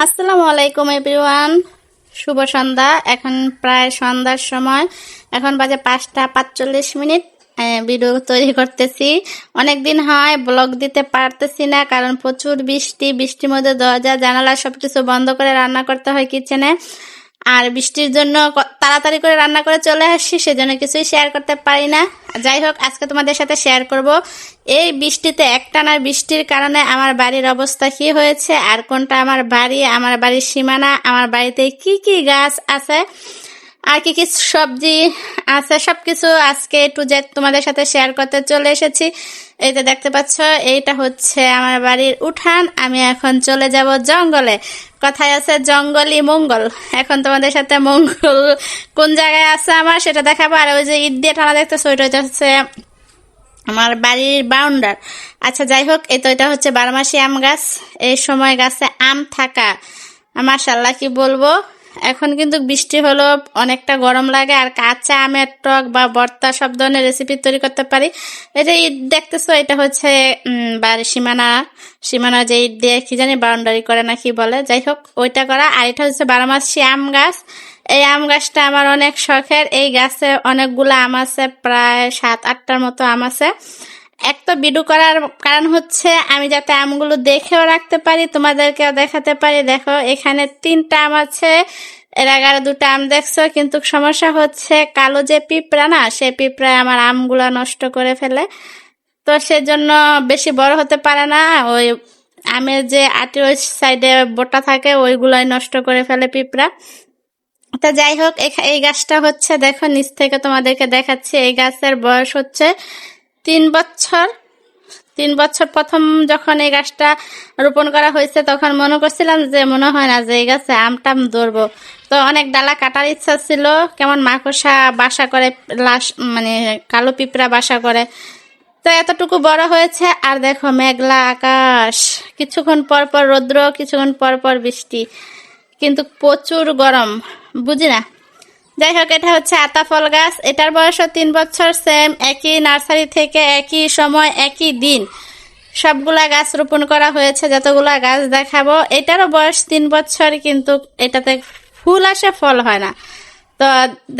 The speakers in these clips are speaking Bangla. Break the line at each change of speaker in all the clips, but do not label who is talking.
আসসালামু আলাইকুম এভরিওয়ান, শুভ সন্ধ্যা। এখন প্রায় সন্ধ্যার সময়, এখন বাজে 5টা 45 মিনিট। ভিডিও তৈরি করতেছি। অনেকদিন হয় ব্লগ দিতে পারতেছি না, কারণ প্রচুর বৃষ্টির মধ্যে দরজা জানালা সবকিছু বন্ধ করে রান্না করতে হয় কিচেনে। আর বৃষ্টির জন্য তাড়াতাড়ি করে রান্না করে চলে আসছি, সেজন্য কিছুই শেয়ার করতে পারি না। যাই হোক, আজকে তোমাদের সাথে শেয়ার করব এই বৃষ্টিতে, একটানা বৃষ্টির কারণে আমার বাড়ির অবস্থা কি হয়েছে, আর কোনটা আমার বাড়ি, আমার বাড়ির সীমানা, আমার বাড়িতে কি কি গাছ আছে, আর কি কি সবজি আছে, সবকিছু আজকে টু জেড তোমাদের সাথে শেয়ার করতে চলে এসেছি। এই যে দেখতে পাচ্ছ, এইটা হচ্ছে আমার বাড়ির উঠান। আমি এখন চলে যাব জঙ্গলে। কথায় আছে জঙ্গলই মঙ্গল। এখন তোমাদের সাথে মঙ্গল কোন জায়গায় আছে আমার সেটা দেখাবো। আর ওই যে ইট দিয়ে টানা দেখতেছো, ওইটা হচ্ছে আমার বাড়ির বাউন্ডার। আচ্ছা, যাই হোক, এটা হচ্ছে 12 মাসি আম গাছ। এই সময় গাছে আম থাকা মাশাআল্লাহ, কি বলবো। এখন কিন্তু বৃষ্টি হলো, অনেকটা গরম লাগে, আর কাঁচা আমের টক বা ভর্তা সব ধরনের রেসিপি তৈরি করতে পারি। এই যে ইট দেখতেছো, এটা হচ্ছে বাড়ির সীমানা যে ইট দিয়ে কি জানি বাউন্ডারি করে না কি বলে, যাই হোক ওইটা করা। আর এটা হচ্ছে 12 মাসি আম গাছ। এই আম গাছটা আমার অনেক শখের। এই গাছে অনেকগুলো আম আছে, প্রায় 7-8টার মতো আম আছে। এক তো ভিডিও করার কারণ হচ্ছে আমি যাতে আমগুলো দেখেও রাখতে পারি, তোমাদেরকেও দেখাতে পারি। দেখো, এখানে 3টা আম আছে, এর আগে 2টা আম দেখছো, কিন্তু সমস্যা হচ্ছে কালো যে পিঁপড়া না, সেই পিঁপড়ায় আমার আমগুলো নষ্ট করে ফেলে। তো সেজন্য বেশি বড় হতে পারে না। ওই আমের যে আটি ওই সাইডে বোটা থাকে, ওইগুলাই নষ্ট করে ফেলে পিঁপড়া। তা যাই হোক, এই গাছটা হচ্ছে, দেখো নিচ থেকে তোমাদেরকে দেখাচ্ছি। এই গাছের বয়স হচ্ছে 3 বছর। 3 বছর প্রথম যখন এই গাছটা রোপণ করা হয়েছে, তখন মনে করছিলাম যে মনে হয় না যে এই গাছে আমটাম ধরবো। তো অনেক ডালা কাটার ইচ্ছা ছিল, কেমন মাকড়সা বাসা করে, মানে কালো পিঁপড়া বাসা করে। তো এতটুকু বড় হয়েছে। আর দেখো মেঘলা আকাশ, কিছুক্ষণ পর পর রৌদ্র, কিছুক্ষণ পর পর বৃষ্টি, কিন্তু প্রচুর গরম, বুঝি না। যাই হোক, এটা হচ্ছে আতা ফল গাছ। এটার বয়সও 3 বছর। সেম একই নার্সারি থেকে একই সময় একই দিন সবগুলা গাছ রোপণ করা হয়েছে। যতগুলা গাছ দেখাবো, এটারও বয়স 3 বছর, কিন্তু এটাতে ফুল আসে, ফল হয় না। তো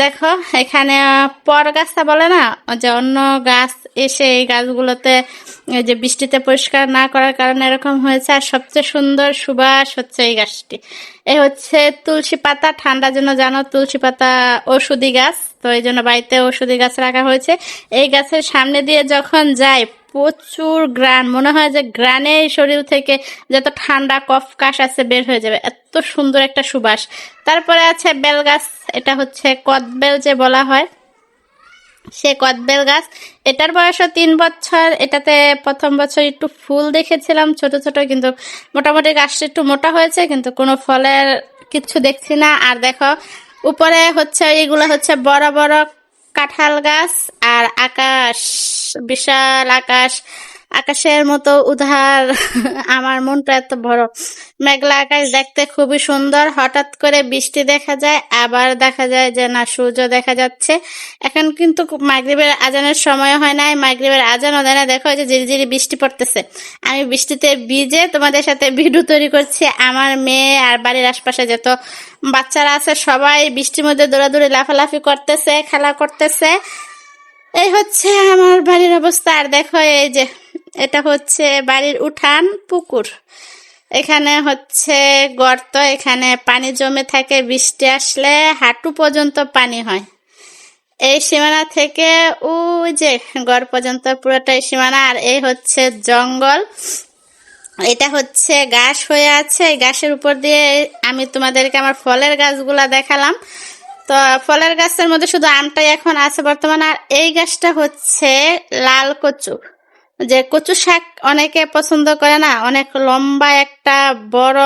দেখো, এখানে পর গাছটা বলে না, যে অন্য গাছ এসে এই গাছগুলোতে যে বৃষ্টিতে পরিষ্কার না করার কারণে এরকম হয়েছে। আর সবচেয়ে সুন্দর সুবাস হচ্ছে এই গাছটি। এই হচ্ছে তুলসী পাতা। ঠান্ডার জন্য জানো, তুলসী পাতা ঔষধি গাছ, তো এই জন্য বাড়িতে ঔষধি গাছ রাখা হয়েছে। এই গাছের সামনে দিয়ে যখন যাই, প্রচুর গ্রান, মনে হয় যে গ্রানে শরীর থেকে যত ঠান্ডা কফ কাশ আছে বের হয়ে যাবে, এত সুন্দর একটা সুবাস। তারপরে আছে বেল গাছ। এটা হচ্ছে কদবেল যে বলা হয়, সে কদবেল গাছ। এটার বয়সও 3 বছর। এটাতে প্রথম বছর একটু ফুল দেখেছিলাম ছোট ছোট, কিন্তু মোটামুটি গাছটা একটু মোটা হয়েছে, কিন্তু কোনো ফলের কিছু দেখছি না। আর দেখো, উপরে হচ্ছে এইগুলো হচ্ছে বড় বড় কাঁঠাল গাছ। আর আকাশ, বিশাল আকাশ, আকাশের মতো উধার। আমার মনটা এত বড়। মেঘলা আকাশ দেখতে খুবই সুন্দর। হঠাৎ করে বৃষ্টি দেখা যায়, আবার দেখা যায় যে না, সূর্য দেখা যাচ্ছে। এখন কিন্তু মাগরিবের আজানের সময় হয় নাই, মাগরিবের আজানও দেয় না। দেখো, যে ঝিরিঝিরি বৃষ্টি পড়তেছে। আমি বৃষ্টিতে ভিজে তোমাদের সাথে ভিডিও তৈরি করছি। আমার মেয়ে আর বাড়ির আশপাশে যত বাচ্চারা আছে, সবাই বৃষ্টির মধ্যে দৌড়াদৌড়ি লাফালাফি করতেছে, খেলা করতেছে। এই হচ্ছে আমার বাড়ির অবস্থা। আর দেখো, এই যে এটা হচ্ছে বাড়ির উঠান, পুকুর। এখানে হচ্ছে গর্ত, এখানে পানি জমে থাকে। বৃষ্টি আসলে হাঁটু পর্যন্ত পানি হয়। এই সীমানা থেকে ওই যে গড় পর্যন্ত পুরোটাই সীমানা। আর এই হচ্ছে জঙ্গল। এটা হচ্ছে ঘাস হয়ে আছে। এই ঘাসের উপর দিয়ে আমি তোমাদেরকে আমার ফলের গাছগুলা দেখালাম। তো ফলের গাছের মধ্যে শুধু আমটাই এখন আছে বর্তমানে। আর এই গাছটা হচ্ছে লাল কচু, যে কচু শাক অনেকে পছন্দ করে না, অনেক লম্বা একটা বড়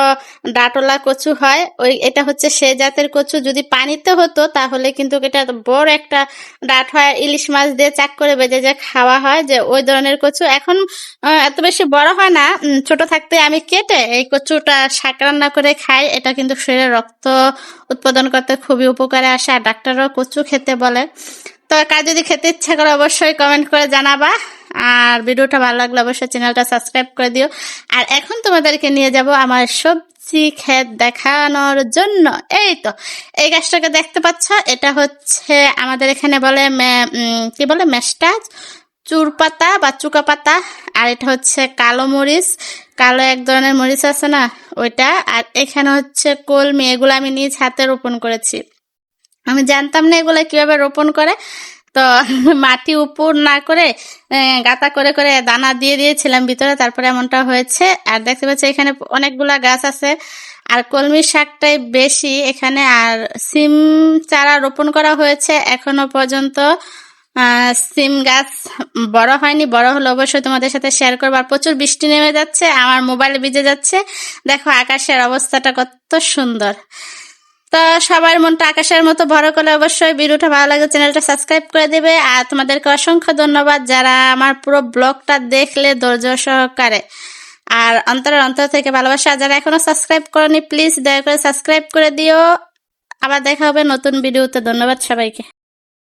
ডাটলা কচু হয়। এটা হচ্ছে সে জাতের কচু। যদি পানিতে হতো তাহলে কিন্তু এটা বড় একটা ডাট হয়, ইলিশ মাছ দিয়ে চাক করে ভেজে যে খাওয়া হয়, যে ওই ধরনের কচু। এখন এত বেশি বড় হয় না। ছোট থাকতে আমি কেটে এই কচুটা শাক রান্না করে খাই। এটা কিন্তু শরীরে রক্ত উৎপাদন করতে খুবই উপকারে আসে, আর ডাক্তাররাও কচু খেতে বলে। তো কার যদি খেতে ইচ্ছা করে অবশ্যই কমেন্ট করে জানাবা। আর ভিডিওটা ভালো লাগলে অবশ্যই চ্যানেলটা সাবস্ক্রাইব করে দিও। আর এখন তোমাদেরকে নিয়ে যাব আমার আসছি ক্ষেত দেখানোর জন্য। এই তো এই গাছটাকে দেখতে পাচ্ছ, এটা হচ্ছে আমাদের এখানে বলে কি বলে মেষ্টা চুর পাতা বা চুকা পাতা, আর এটা হচ্ছে কালো মরিচ, কালো এক ধরনের মরিচ আছে না ওইটা। আর এখানে হচ্ছে কলমি, এগুলো আমি নিজ হাতে রোপণ করেছি। আমি জানতাম না এগুলো কিভাবে রোপণ করে, তো মাটি উপর না করে গাঁথা করে করে দানা দিয়ে দিয়েছিলাম ভিতরে, তারপরে এমনটা হয়েছে। আর দেখতে পাচ্ছি এখানে অনেকগুলা গাছ আছে, আর কলমি শাকটাই বেশি এখানে। আর সিম চারা রোপণ করা হয়েছে, এখনো পর্যন্ত সিম গাছ বড় হয়নি, বড় হলে অবশ্যই তোমাদের সাথে শেয়ার করবো। আর প্রচুর বৃষ্টি নেমে যাচ্ছে, আমার মোবাইল ভিজে যাচ্ছে। দেখো আকাশের অবস্থাটা কত সুন্দর। তো সবার মনটা আকাশের মতো বড় করলে অবশ্যই ভিডিওটা ভালো লাগলে চ্যানেলটা সাবস্ক্রাইব করে দিবে। আর তোমাদেরকে অসংখ্য ধন্যবাদ যারা আমার পুরো ব্লগটা দেখলে ধৈর্য সহকারে, আর অন্তরের অন্তর থেকে ভালোবাসা। যারা এখনো সাবস্ক্রাইব করনি প্লিজ দয়া করে সাবস্ক্রাইব করে দিও। আবার দেখা হবে নতুন ভিডিওতে। ধন্যবাদ সবাইকে।